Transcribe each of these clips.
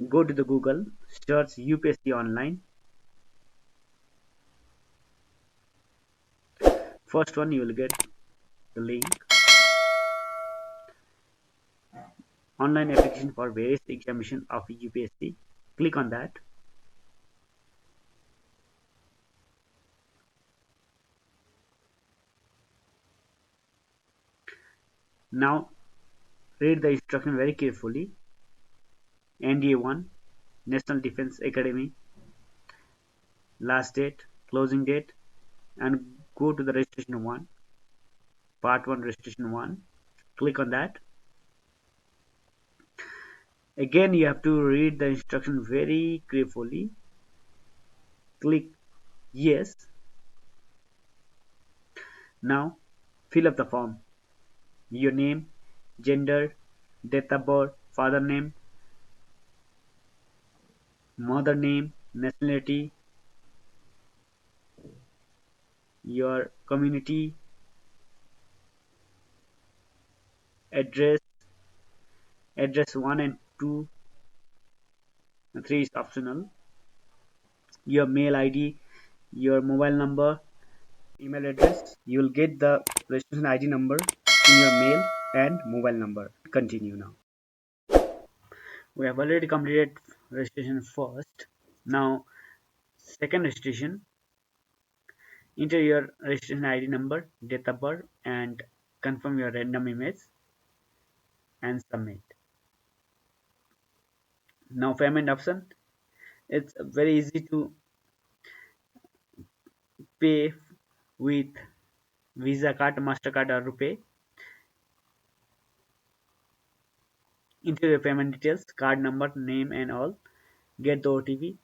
Go to the Google, search UPSC online. First one you will get the link, online application for various examination of UPSC. Click on that. Now read the instruction very carefully. NDA 1, National Defense Academy, last date, closing date, and go to the registration 1, part 1 registration 1. Click on that. Again you have to read the instruction very carefully. Click yes. Now fill up the form. Your name, gender, date of birth, father name, mother name, nationality, your community, address, address 1 and 2, 3 is optional, your mail ID, your mobile number, email address. You will get the registration ID number in your mail and mobile number. Continue now. We have already completed registration first. Now, second registration, enter your registration ID number, date of birth, and confirm your random image and submit. Now, payment option. It's very easy to pay with Visa card, MasterCard, or RuPay. Enter your payment details, card number, name, and all. Get the OTP.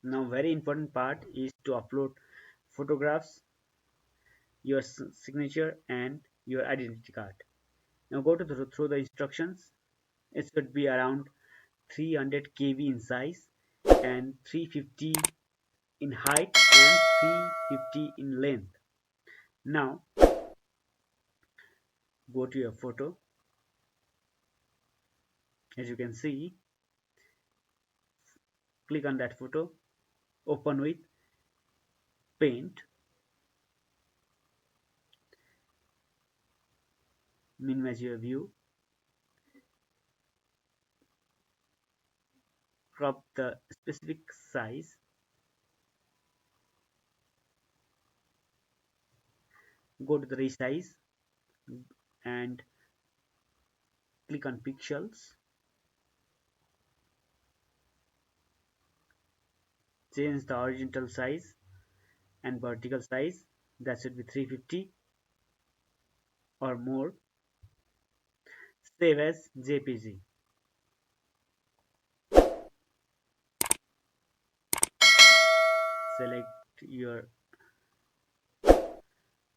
Now, very important part is to upload photographs, your signature, and your identity card. Now, go to through the instructions. It should be around 300 KB in size and 350 in height and 350 in length. Now, go to your photo. As you can see, click on that photo, open with paint, minimize your view, crop the specific size, go to the resize and click on pixels, change the horizontal size and vertical size, that should be 350 or more, save as JPG. Select your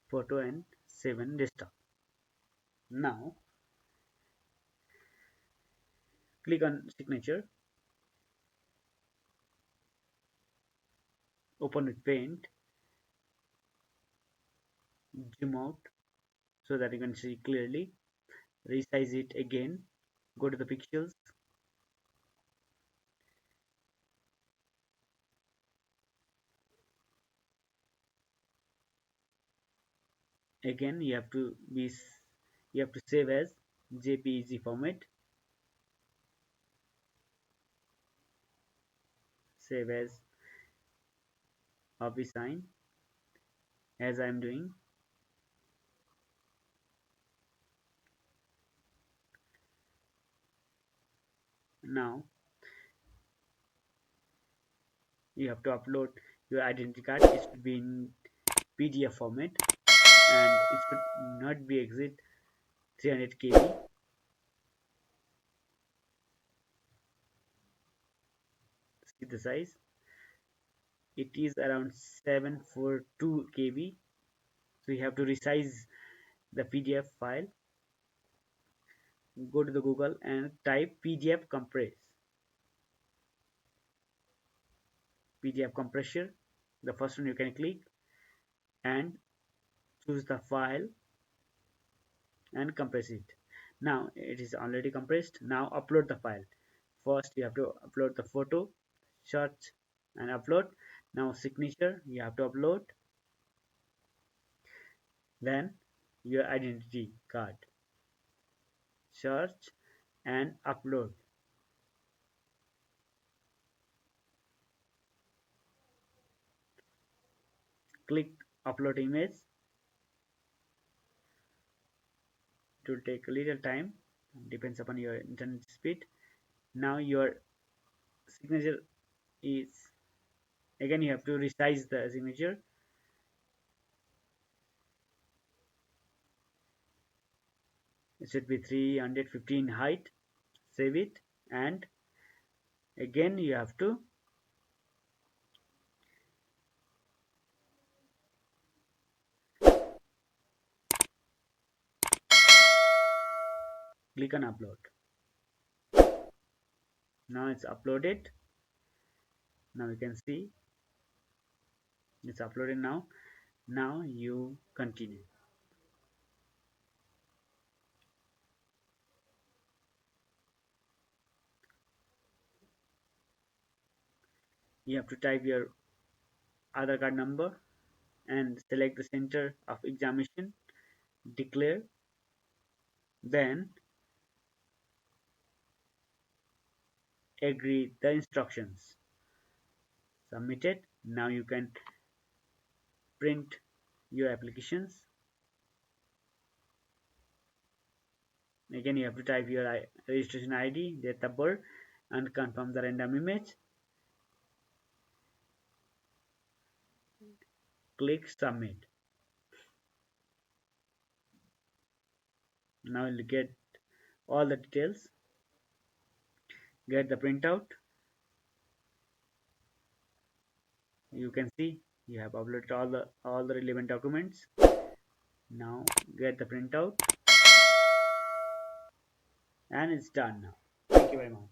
photo and save in desktop. Now click on signature, open with paint, zoom out so that you can see clearly, resize it again, go to the pixels, again you have to save as JPEG format, save as office sign as I am doing. Now you have to upload your identity card. It should be in PDF format and it should not be exit 300 KB. See the size, it is around 742 KB, so you have to resize the PDF file. Go to the Google and type PDF compressor, the first one you can click and choose the file and compress it. Now it is already compressed. Now upload the file. First you have to upload the photo, search and upload. Now signature you have to upload, then your identity card, search and upload. Click upload image. It will take a little time, depends upon your internet speed. Now your signature is, again you have to resize the signature. It should be 315 height. Save it, and again you have to click on upload. Now it's uploaded. Now you can see it's uploaded now. Now you continue. You have to type your Aadhaar card number and select the center of examination, declare, then agree the instructions. Submit it. Now you can print your applications. Again you have to type your registration ID, date of birth, and confirm the random image. Click submit. Now you'll get all the details. Get the printout. You can see you have uploaded all the relevant documents. Now get the printout, and it's done now. Thank you very much.